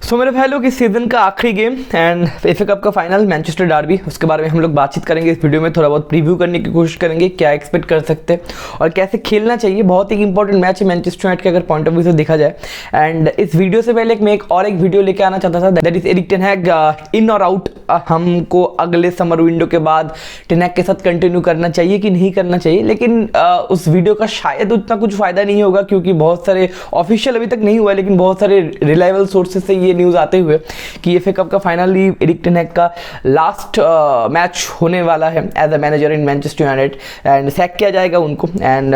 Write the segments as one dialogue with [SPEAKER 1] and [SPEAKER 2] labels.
[SPEAKER 1] सो मेरे भाई लोग, इस सीजन का आखिरी गेम एंड एफए कप का फाइनल मैनचेस्टर डार्बी, उसके बारे में हम लोग बातचीत करेंगे इस वीडियो में। थोड़ा बहुत प्रीव्यू करने की कोशिश करेंगे, क्या एक्सपेक्ट कर सकते हैं और कैसे खेलना चाहिए। बहुत ही इंपॉर्टेंट मैच है मैनचेस्टर यूनाइटेड के अगर पॉइंट ऑफ व्यू से देखा जाए। एंड इस वीडियो से पहले मैं एक वीडियो लेके आना चाहता था, दैट इज एरिक टेन हैग इन और आउट। हमको अगले समर विंडो के बाद टेन हैग के साथ कंटिन्यू करना चाहिए कि नहीं करना चाहिए, लेकिन उस वीडियो का शायद उतना कुछ फायदा नहीं होगा, क्योंकि बहुत सारे ऑफिशियल अभी तक नहीं हुआ है, लेकिन बहुत सारे रिलायबल सोर्सेज से ये न्यूज़ आते हुए कि एफए कप का फाइनली एरिक टेन हैग का लास्ट मैच होने वाला है as a manager in Manchester United and sack किया जाएगा उनको। एंड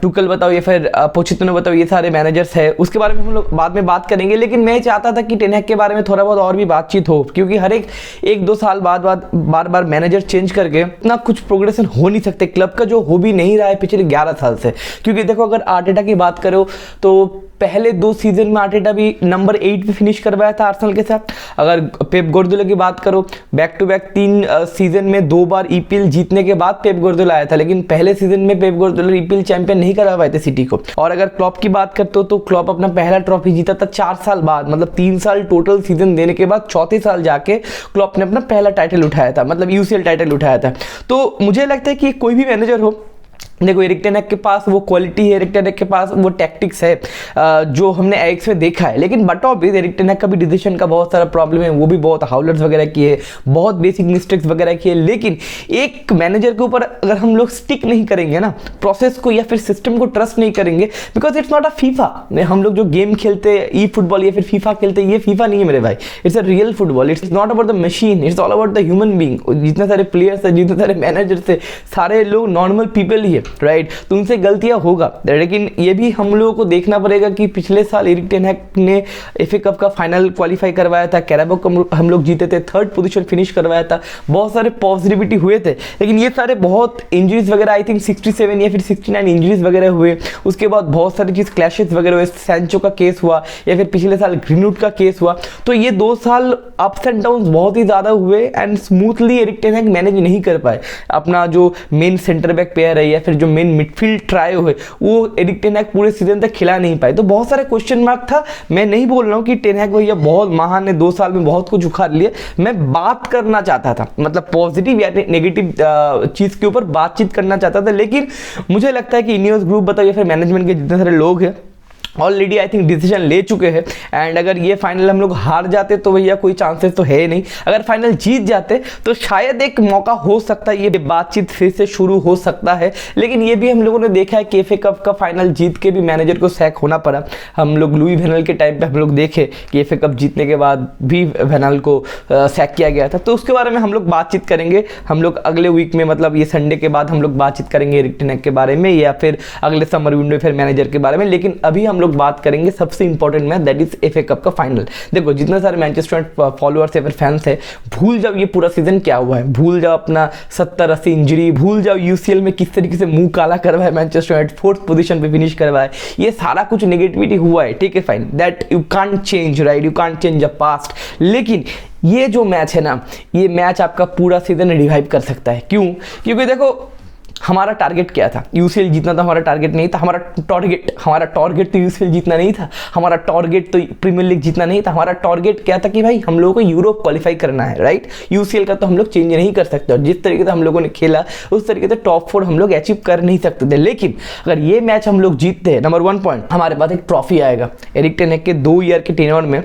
[SPEAKER 1] टुकल बताओ या फिर पोचेटिनो बताओ, ये सारे मैनेजर्स है, उसके बारे में हम लोग बाद में बात करेंगे। लेकिन मैं चाहता था कि टेन हैग के बारे में थोड़ा बहुत और भी बातचीत हो, क्योंकि हर एक दो साल बाद बार बार मैनेजर चेंज करके इतना कुछ प्रोग्रेशन हो नहीं सकते क्लब का, जो हो भी नहीं रहा है पिछले 11 साल से। क्योंकि देखो, अगर आर्टेटा की बात करो तो पहले 2 सीजन में आर्टेटा भी नंबर 8 पे फिनिश करवाया था आर्सेनल के साथ। अगर पेप गार्डियोला की बात करो, बैक टू बैक 3 सीजन में 2 बार ईपीएल जीतने के बाद पेप गार्डियोला आया था, लेकिन पहले सीजन में पेप गार्डियोला ईपीएल चैंपियन नहीं करवा पाए थे सिटी को। और अगर क्लॉप की बात करते हो तो क्लॉप अपना पहला ट्रॉफी जीता था 4 साल बाद, मतलब 3 साल टोटल सीजन देने के बाद चौथे साल जाके क्लॉप ने अपना पहला टाइटल उठाया था, मतलब यूसीएल टाइटल उठाया था। तो मुझे लगता है कि कोई भी मैनेजर हो, देखो एरिक टेन हैग के पास वो क्वालिटी है, एरिक टेन हैग के पास वो टैक्टिक्स है जो हमने एएक्स में देखा है। लेकिन but obvious Eric ten Hag का भी डिसीजन का बहुत सारा प्रॉब्लम है, वो भी बहुत हाउलर्स वगैरह किए, बहुत बेसिक मिस्टेक्स वगैरह किए। लेकिन एक मैनेजर के ऊपर अगर हम लोग स्टिक नहीं करेंगे ना, प्रोसेस को या फिर सिस्टम को ट्रस्ट नहीं करेंगे, because it's not a FIFA. हम लोग जो गेम खेलते ई फुटबॉल या फिर फीफा खेलते, ये फीफा नहीं है मेरे भाई, it's a real football. It's not about the machine, it's all about the human being. जितने सारे प्लेयर्स है, जितने सारे मैनेजर्स है, सारे लोग नॉर्मल पीपल ही है, राइट। तो उनसे गलतियां होगा, लेकिन ये भी हम लोगों को देखना पड़ेगा कि पिछले साल एरिक टेन हैग ने एफए कप का फाइनल क्वालिफाई करवाया था, कैराबो कप हम लोग जीते थे, 3rd पोजीशन फिनिश करवाया था, बहुत सारे पॉजिटिविटी हुए थे। लेकिन ये सारे बहुत इंजरीज वगैरह, आई थिंक 67 या फिर 69 इंजरीज वगैरह हुए। उसके बाद बहुत सारी चीज़ क्लैशेस वगैरह हुए, सैंचो का केस हुआ या फिर पिछले साल ग्रीनवुड का केस हुआ। तो ये 2 साल अप्स एंड डाउन बहुत ही ज़्यादा हुए and smoothly Erik ten Hag manage नहीं कर पाए। अपना जो मेन सेंटर बैक प्लेयर है या फिर जो मेन मिडफील्ड ट्राई हुए, वो एरिक टेन हैग पूरे सीजन तक खिला नहीं पाए। तो बहुत सारे क्वेश्चन मार्क था। मैं नहीं बोल रहा हूँ कि टेन हैग भैया बहुत महान है, 2 साल में बहुत कुछ उखाड़ लिया। मैं बात करना चाहता था, मतलब पॉजिटिव या नेगेटिव चीज़ के ऊपर बातचीत करना चाहता था। लेकिन मुझे लगता है कि इनियोस ग्रुप बताओ या फिर मैनेजमेंट के जितने सारे लोग हैं ऑलरेडी आई थिंक डिसीजन ले चुके हैं। एंड अगर ये फाइनल हम लोग हार जाते तो भैया कोई चांसेस तो है नहीं, अगर फाइनल जीत जाते तो शायद एक मौका हो सकता है, ये बातचीत फिर से शुरू हो सकता है। लेकिन ये भी हम लोगों ने देखा है कि एफए कप का फाइनल जीत के भी मैनेजर को सैक होना पड़ा। हम लोग लुई वैन के टाइम पे हम लोग देखे कि एफए कप जीतने के बाद भी वैन को सैक किया गया था। तो उसके बारे में हम लोग बातचीत करेंगे। हम लोग अगले वीक में, मतलब ये संडे के बाद हम लोग बातचीत करेंगे एरिक टेन हैग के बारे में, या फिर अगले समर विंडो फिर मैनेजर के बारे में। लेकिन अभी हम लोग बात करेंगे सबसे important match, that is FA cup का फाइनल। देखो, जितने सारे मैनचेस्टर यूनाइटेड फॉलोअर्स या फिर फैंस है, भूल जाओ ये पूरा सीजन क्या हुआ है, भूल जाओ अपना 70-80 इंजरी, भूल जाओ यूसीएल में किस तरीके से मुंह काला करवाया मैनचेस्टर यूनाइटेड, 4th पोजीशन पे फिनिश करवाया। ये सारा कुछ नेगेटिविटी हुआ है, ठीक है, fine, that you can't change, right, you can't change the past. लेकिन ये जो मैच है ना, ये मैच आपका पूरा सीजन रिवाइव कर सकता है। क्यों? क्योंकि देखो, हमारा टारगेट क्या था? यूसीएल जीतना था, हमारा टारगेट नहीं था। हमारा टारगेट तो यूसीएल जीतना नहीं था, हमारा टारगेट तो प्रीमियर लीग जीतना नहीं था। हमारा टारगेट क्या था कि भाई हम लोगों को यूरोप क्वालिफाई करना है, राइट। यूसीएल का तो हम लोग चेंज नहीं कर सकते, और जिस तरीके से हम लोगों ने खेला उस तरीके से टॉप 4 हम लोग अचीव कर नहीं सकते थे। लेकिन अगर ये मैच हम लोग जीतते हैं, नंबर 1 पॉइंट, हमारे पास एक ट्रॉफी आएगा। एरिक टेन हैग के 2 ईयर के टेन्योर में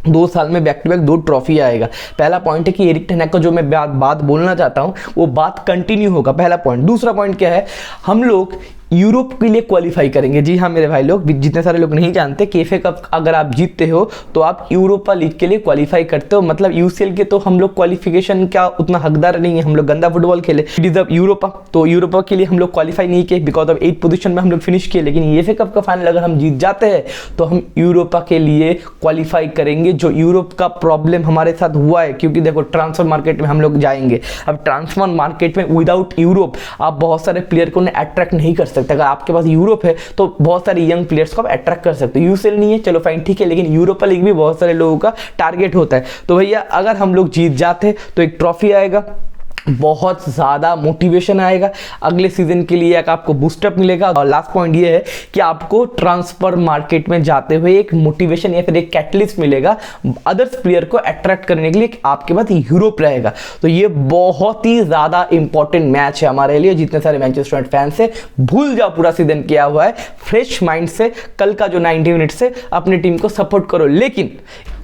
[SPEAKER 1] 2 साल में बैक टू बैक 2 ट्रॉफी आएगा। पहला पॉइंट है कि एरिक टेन हैग का जो मैं बात बोलना चाहता हूँ वो बात कंटिन्यू होगा, पहला पॉइंट। दूसरा पॉइंट क्या है, हम लोग यूरोप के लिए क्वालिफाई करेंगे। जी हाँ मेरे भाई लोग, जितने सारे लोग नहीं जानते कि एफए कप अगर आप जीतते हो तो आप यूरोपा लीग के लिए क्वालिफाई करते हो। मतलब यूसीएल के तो हम लोग क्वालिफिकेशन का उतना हकदार नहीं है, हम लोग गंदा फुटबॉल खेले, डिजर्व यूरोपा। तो यूरोपा के लिए हम लोग क्वालिफाई नहीं किए, बिकॉज ऑफ 8th पोजीशन में हम लोग फिनिश किए। लेकिन एफए कप का फाइनल अगर हम जीत जाते हैं तो हम यूरोपा के लिए क्वालिफाई करेंगे। जो यूरोप का प्रॉब्लम हमारे साथ हुआ है, क्योंकि देखो ट्रांसफर मार्केट में हम लोग जाएंगे, अब ट्रांसफर मार्केट में विदाउट यूरोप आप बहुत सारे प्लेयर को अट्रैक्ट नहीं कर सकते। अगर आपके पास यूरोप है तो बहुत सारे यंग प्लेयर्स को आप अट्रैक्ट कर सकते हो। यूसीएल नहीं है, चलो फाइन, ठीक है, लेकिन यूरोपा लीग भी बहुत सारे लोगों का टारगेट होता है। तो भैया अगर हम लोग जीत जाते तो एक ट्रॉफी आएगा, बहुत ज़्यादा मोटिवेशन आएगा अगले सीजन के लिए, एक आपको बूस्टअप मिलेगा। और लास्ट पॉइंट ये है कि आपको ट्रांसफर मार्केट में जाते हुए एक मोटिवेशन या फिर एक कैटलिस्ट मिलेगा अदर्स प्लेयर को अट्रैक्ट करने के लिए, आपके पास यूरोप रहेगा। तो ये बहुत ही ज़्यादा इंपॉर्टेंट मैच है हमारे लिए। जितने सारे मैनचेस्टर यूनाइटेड फैंस है, भूल जाओ पूरा सीजन किया हुआ है, फ्रेश माइंड से कल का जो 90 मिनट से अपनी टीम को सपोर्ट करो। लेकिन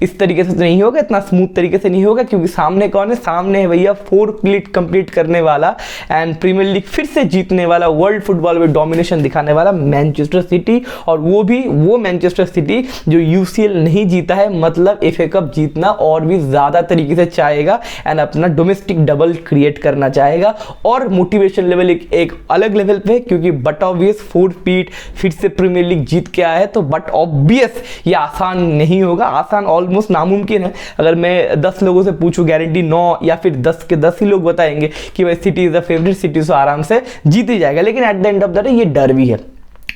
[SPEAKER 1] इस तरीके से तो नहीं होगा, इतना स्मूथ तरीके से नहीं होगा, क्योंकि सामने कौन है? सामने है भैया 4 क्लिट कंप्लीट करने वाला एंड प्रीमियर लीग फिर से जीतने वाला, वर्ल्ड फुटबॉल में डोमिनेशन दिखाने वाला मैनचेस्टर सिटी। और वो भी वो मैनचेस्टर सिटी जो यूसीएल नहीं जीता है, मतलब एफए कप जीतना और भी ज्यादा तरीके से चाहेगा एंड अपना डोमेस्टिक डबल क्रिएट करना चाहेगा। और मोटिवेशन लेवल एक अलग लेवल पे, क्योंकि बट ऑब्वियस 4 पीट फिर से प्रीमियर लीग जीत के आया है, तो बट ऑब्वियस ये आसान नहीं होगा, आसान ऑलमोस्ट नामुमकिन है। अगर मैं 10 लोगों से पूछूं, गारंटी 9 या फिर 10 के 10 ही लोग बताएंगे कि भाई city is the favourite, city से आराम से जीत ही जाएगा। लेकिन at the end of the day ये डर भी है।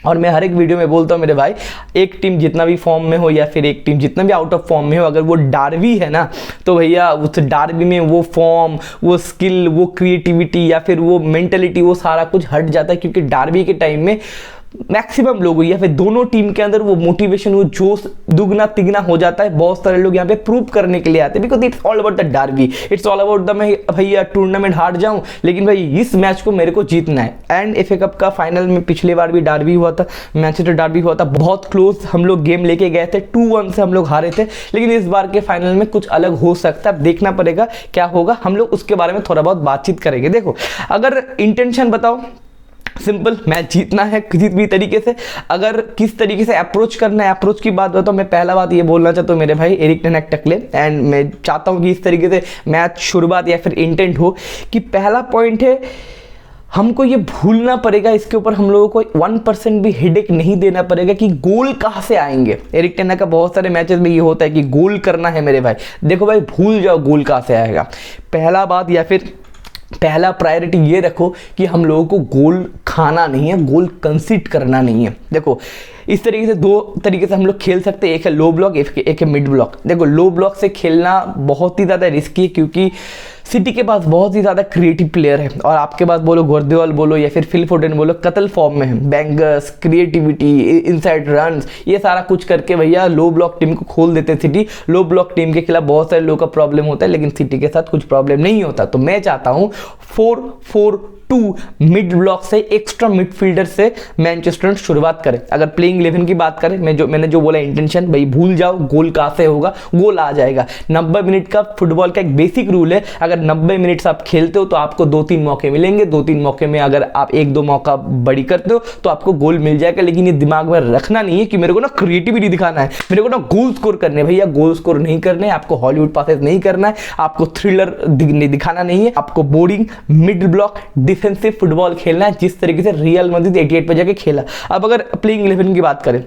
[SPEAKER 1] और मैं हर एक वीडियो में बोलता हूँ मेरे भाई, एक टीम जितना भी फॉर्म में हो या फिर एक टीम जितना भी आउट ऑफ फॉर्म में हो, अगर वो डार्बी है ना, तो भैया उस डार्बी में वो फॉर्म, वो स्किल, वो क्रिएटिविटी या फिर वो मेंटलिटी, वो सारा कुछ हट जाता है। क्योंकि डार्बी के टाइम में मैक्सिमम लोग या फिर दोनों टीम के अंदर वो मोटिवेशन, वो जोश दुगना तिगना हो जाता है। बहुत सारे लोग यहाँ पे प्रूव करने के लिए आते हैं, because it's all about the Derby, it's all about the मैं भैया टूर्नामेंट हार जाऊं, लेकिन भाई इस मैच को मेरे को जीतना है। एंड एफए कप का फाइनल में पिछले बार भी डार्बी हुआ था, मैनचेस्टर डार्बी हुआ था, बहुत क्लोज हम लोग गेम लेके गए थे, 2-1 से हम लोग हारे थे। लेकिन इस बार के फाइनल में कुछ अलग हो सकता है, देखना पड़ेगा क्या होगा। हम लोग उसके बारे में थोड़ा बहुत बातचीत करेंगे। देखो, अगर इंटेंशन बताओ, सिंपल, मैच जीतना है किसी भी तरीके से। अगर किस तरीके से अप्रोच करना है, अप्रोच की बात बताओ, मैं पहला बात ये बोलना चाहता हूँ मेरे भाई एरिक टेन हाग टकले, एंड मैं चाहता हूँ कि इस तरीके से मैच शुरुआत या फिर इंटेंट हो कि पहला पॉइंट है, हमको ये भूलना पड़ेगा, इसके ऊपर हम लोगों को 1% भी हेडेक नहीं देना पड़ेगा कि गोल कहाँ से आएंगे। एरिक टेन हाग का बहुत सारे मैचेस में ये होता है कि गोल करना है मेरे भाई, देखो भाई भूल जाओ गोल कहाँ से आएगा। पहला बात या फिर पहला प्रायोरिटी ये रखो कि हम लोगों को गोल खाना नहीं है, गोल कंसीड करना नहीं है। देखो, इस तरीके से 2 तरीके से हम लोग खेल सकते हैं, एक है लो ब्लॉक, एक है मिड ब्लॉक। देखो, लो ब्लॉक से खेलना बहुत ही ज़्यादा रिस्की है, क्योंकि सिटी के पास बहुत ही ज़्यादा क्रिएटिव प्लेयर है, और आपके पास बोलो गुर्दियोल बोलो या फिर फिल फोडेन बोलो, कतल फॉर्म में है। बैंगर्स, क्रिएटिविटी, इनसाइड रन्स, ये सारा कुछ करके भैया लो ब्लॉक टीम को खोल देते हैं सिटी। लो ब्लॉक टीम के खिलाफ बहुत सारे लोगों का प्रॉब्लम होता है, लेकिन सिटी के साथ कुछ प्रॉब्लम नहीं होता। तो मैं चाहता हूँ 4-4-2 मिड ब्लॉक से एक्स्ट्रा मिडफील्डर से मैनचेस्टर शुरुआत करें। अगर प्लेइंग 11 की बात करें, मैंने जो बोला इंटेंशन, भाई भूल जाओ गोल कहाँ से होगा, गोल आ जाएगा। 90 मिनट का फुटबॉल का एक बेसिक रूल है, अगर 90 मिनट्स आप खेलते हो तो आपको 2-3 मौके मिलेंगे, 2-3 मौके में अगर आप 1-2 मौका बड़ी करते हो तो आपको गोल मिल जाएगा। लेकिन ये दिमाग में रखना नहीं है कि मेरे को ना क्रिएटिविटी दिखाना है, मेरे को ना गोल स्कोर करने, भैया गोल स्कोर नहीं करने, आपको हॉलीवुड पासेस नहीं करना है, आपको थ्रिलर दिखाना नहीं है, आपको boring mid block defensive football खेलना है, जिस तरीके से रियल मैड्रिड 88 पे जाके खेला। अब अगर प्लेइंग 11 की बात करें,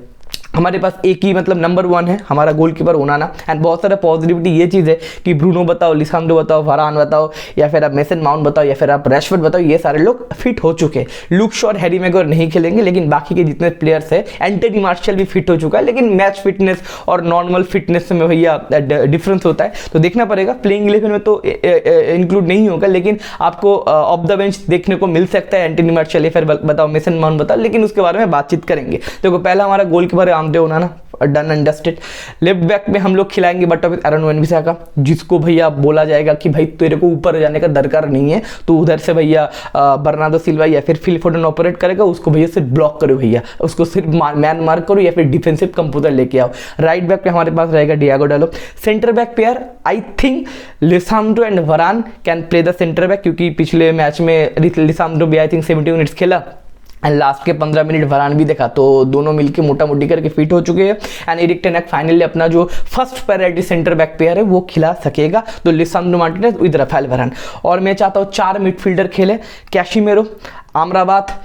[SPEAKER 1] हमारे पास एक ही मतलब नंबर 1 है हमारा गोलकीपर ओनाना, एंड बहुत सारा पॉजिटिविटी ये चीज़ है कि ब्रूनो बताओ, लिसांड्रो बताओ, वारान बताओ, या फिर आप मेसन माउंट बताओ, या फिर आप रैशफोर्ड बताओ, ये सारे लोग फिट हो चुके हैं। लुक शॉ और हैरी मैगुआयर नहीं खेलेंगे, लेकिन बाकी के जितने प्लेयर्स हैं, एंटनी मार्शल भी फिट हो चुका है। लेकिन मैच फिटनेस और नॉर्मल फिटनेस में भैया डिफरेंस होता है, तो देखना पड़ेगा। प्लेइंग 11 में तो इंक्लूड नहीं होगा, लेकिन आपको ऑफ द बेंच देखने को मिल सकता है एंटनी मार्शल या फिर बताओ मेसन माउंट बताओ, लेकिन उसके बारे में बातचीत करेंगे। देखो, पहला हमारा goalkeeper Andre Onana, done and dusted. Left back में हम लोग खिलाएंगे बट ऑफ एरन वन-बिसाका, जिसको भैया बोला जाएगा कि भाई तेरे को ऊपर जाने का दरकार नहीं है, तो उधर से भैया बर्नार्डो सिल्वा या फिर फिल फोडेन ऑपरेट करेगा, उसको भैया सिर्फ ब्लॉक करो, भैया उसको सिर्फ मैन मार्क करो या फिर डिफेंसिव कंपोजर लेके आओ। राइट बैक पे हमारे पास रहेगा डियागो डालो। सेंटर बैक पे यार आई थिंक लिसांड्रो एंड वरान can play the centre back, क्योंकि पिछले मैच में लिसांड्रो भी आई थिंक 70 मिनट्स खेला एंड लास्ट के 15 मिनट वरान भी देखा, तो दोनों मिलके मोटा मोटी करके फिट हो चुके हैं। एंड एरिक टेन हाग फाइनली अपना जो first priority centre back player है वो खिला सकेगा, तो लिसांड्रो मार्टिनेज विद राफेल वरान। और मैं चाहता हूँ 4 मिडफील्डर खेले, कैशिमेरो, आमराबात,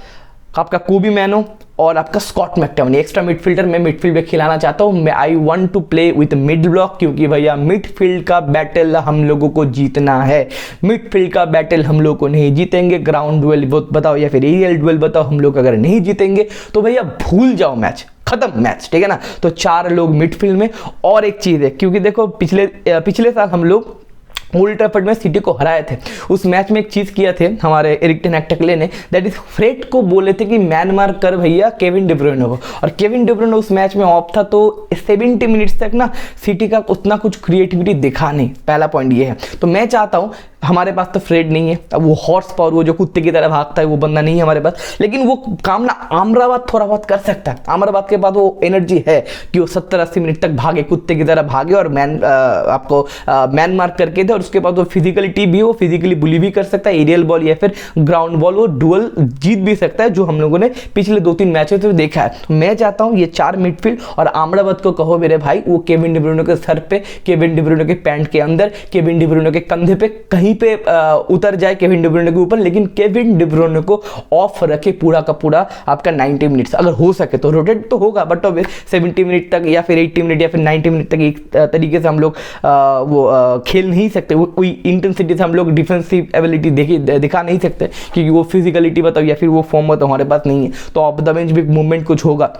[SPEAKER 1] आपका कोबी मैनो और आपका स्कॉट मैकटोमिनी। एक्स्ट्रा मिडफील्डर मैं मिडफील्ड में खिलाना चाहता हूँ। मैं I want to play with mid block, क्योंकि भैया मिडफील्ड का बैटल हम लोगों को जीतना है। मिडफील्ड का बैटल हम लोग को नहीं जीतेंगे, ग्राउंड डुएल बताओ या फिर एरियल डुएल बताओ, हम लोग अगर नहीं जीतेंगे तो भैया भूल जाओ मैच, खत्म मैच, ठीक है ना। तो 4 लोग मिडफील्ड में। और एक चीज़ है, क्योंकि देखो पिछले साल हम लोग ओल्ड ट्रैफर्ड में सिटी को हराए थे। उस मैच में एक चीज़ किया थे हमारे एरिक टेन हाग टकले ने, दैट इज फ्रेड को बोले थे कि मैन मार्क कर भैया केविन डी ब्रुयने को, और केविन डी ब्रुयने उस मैच में ऑफ था, तो 70 मिनट्स तक ना सिटी का उतना कुछ क्रिएटिविटी दिखा नहीं। पहला पॉइंट ये है। तो मैं चाहता हूँ, हमारे पास तो फ्रेड नहीं है, अब वो हॉर्स पावर, वो जो कुत्ते की तरह भागता है, वो बंदा नहीं है हमारे पास, लेकिन वो काम ना अमराबाद थोड़ा बहुत कर सकता है। अमराबाद के पास वो एनर्जी है कि वो 70-80 मिनट तक भागे, कुत्ते की तरह भागे और आपको मैन मार्क करके दे, और उसके बाद वो फिजिकलिटी भी, वो फिजिकली बुली भी कर सकता है, एरियल बॉल या फिर ग्राउंड बॉल वो डुअल जीत भी सकता है, जो हम लोगों ने पिछले 2-3 मैचों से देखा है। तो मैं चाहता हूँ ये 4 मिडफील्ड और अमराबाद को कहो मेरे भाई, वो केविन डी ब्रुयने के सर पे, केविन डी ब्रुयने के पैंट के अंदर, केविन डी ब्रुयने के कंधे पे, कहीं पे उतर जाए केविन डी ब्रुयने के ऊपर, लेकिन केविन डी ब्रुयने को ऑफ रखे पूरा का पूरा आपका 90 मिनट्स। अगर हो सके तो रोटेट तो होगा, बट 70 मिनट तक या फिर 80 मिनट या फिर 90 मिनट तक एक तरीके से हम लोग वो खेल नहीं सकते, कोई इंटेंसिटी से हम लोग डिफेंसिव एबिलिटी दिखा नहीं सकते, क्योंकि वो फिजिकलिटी बताओ या फिर वो फॉर्म बताओ हमारे पास नहीं है। तो ऑफ द बेंच भी मूवमेंट कुछ होगा।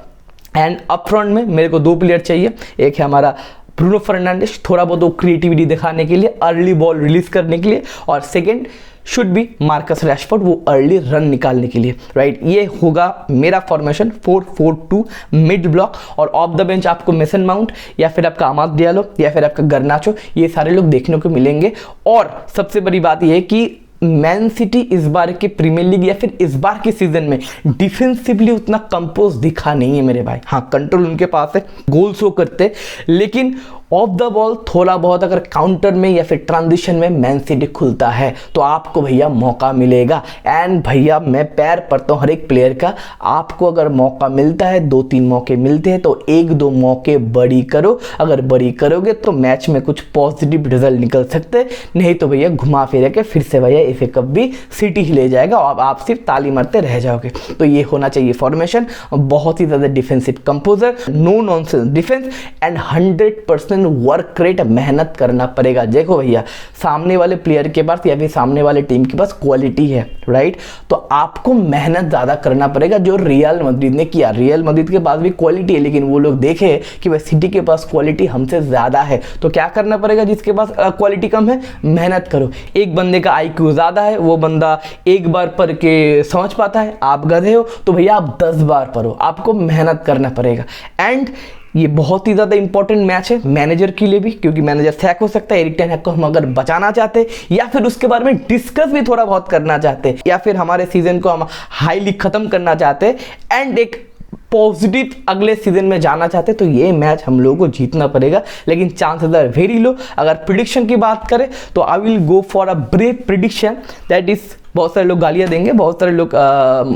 [SPEAKER 1] एंड अप फ्रंट में मेरे को 2 प्लेयर चाहिए। एक है हमारा ब्रूनो फर्नांडिस, थोड़ा बहुत वो क्रिएटिविटी दिखाने के लिए, अर्ली बॉल रिलीज करने के लिए, और second should be Marcus Rashford, वो अर्ली रन निकालने के लिए, राइट। ये होगा मेरा फॉर्मेशन 4-4-2 मिड ब्लॉक। और ऑफ द बेंच आपको मेसन माउंट या फिर आपका अमाद डियालो या फिर आपका गर्नाचो, ये सारे लोग देखने को मिलेंगे। और सबसे बड़ी बात यह है कि मैन सिटी इस बार के प्रीमियर लीग या फिर इस बार के सीजन में डिफेंसिवली उतना कंपोज दिखा नहीं है मेरे भाई। हाँ, कंट्रोल उनके पास है, गोल शो करते, लेकिन ऑफ द बॉल थोड़ा बहुत अगर काउंटर में या फिर ट्रांजिशन में मैन सिटी खुलता है तो आपको भैया मौका मिलेगा। एंड भैया मैं पैर पड़ता हूँ हर एक प्लेयर का, आपको अगर मौका मिलता है, 2-3 मौके मिलते हैं, तो 1-2 मौके बड़ी करो। अगर बड़ी करोगे तो मैच में कुछ पॉजिटिव रिजल्ट निकल सकते हैं, नहीं तो भैया घुमा फिरा के फिर से भैया एफए कप भी सिटी ही ले जाएगा और आप सिर्फ ताली मारते रह जाओगे। तो ये होना चाहिए फॉर्मेशन, बहुत ही ज़्यादा defensive composure, no nonsense defence and 100% work rate, मेहनत करना पड़ेगा। देखो भैया, सामने वाले प्लेयर के पास या फिर सामने वाले टीम के पास क्वालिटी है, राइट, तो आपको मेहनत ज़्यादा करना पड़ेगा, जो रियल मैड्रिड ने किया। रियल मैड्रिड के पास भी क्वालिटी है, लेकिन वो लोग देखे कि भाई सिटी के पास क्वालिटी हमसे ज़्यादा है, तो क्या करना पड़ेगा, जिसके पास क्वालिटी कम है मेहनत करो। एक बंदे का IQ ज़्यादा है, वो बंदा एक बार पढ़ के समझ पाता है, आप गधे हो तो भैया आप 10 बार पढ़ो, आपको मेहनत करना पड़ेगा। एंड ये बहुत ही ज़्यादा इंपॉर्टेंट मैच है मैनेजर के लिए भी, क्योंकि मैनेजर सैक हो सकता है। एरिक टेन हाग को हम अगर बचाना चाहते हैं या फिर उसके बारे में डिस्कस भी थोड़ा बहुत करना चाहते हैं, या फिर हमारे सीजन को हम हाईली ख़त्म करना चाहते हैं एंड एक पॉजिटिव अगले सीजन में जाना चाहते, तो ये मैच हम लोगों को जीतना पड़ेगा, लेकिन चांसेस आर वेरी लो। अगर प्रिडिक्शन की बात करें तो I will go for a brave prediction, that is, बहुत सारे लोग गालियां देंगे, बहुत सारे लोग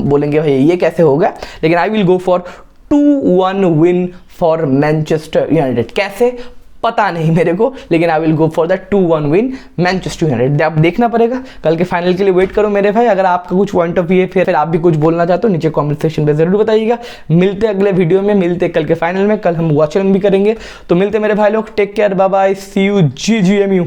[SPEAKER 1] बोलेंगे भाई ये कैसे होगा, लेकिन I will go for 2-1 win for Manchester United. कैसे पता नहीं मेरे को, लेकिन I will go for the 2-1 win Manchester United. अब देखना पड़ेगा, कल के फाइनल के लिए वेट करो मेरे भाई। अगर आपका कुछ पॉइंट ऑफ व्यू है, फिर आप भी कुछ बोलना चाहते हो, नीचे कमेंट सेक्शन पे जरूर बताइएगा। मिलते अगले वीडियो में, मिलते कल के फाइनल में। कल हम वॉच भी करेंगे, तो मिलते मेरे भाई लोग, take care, bye bye, see you, GGMU।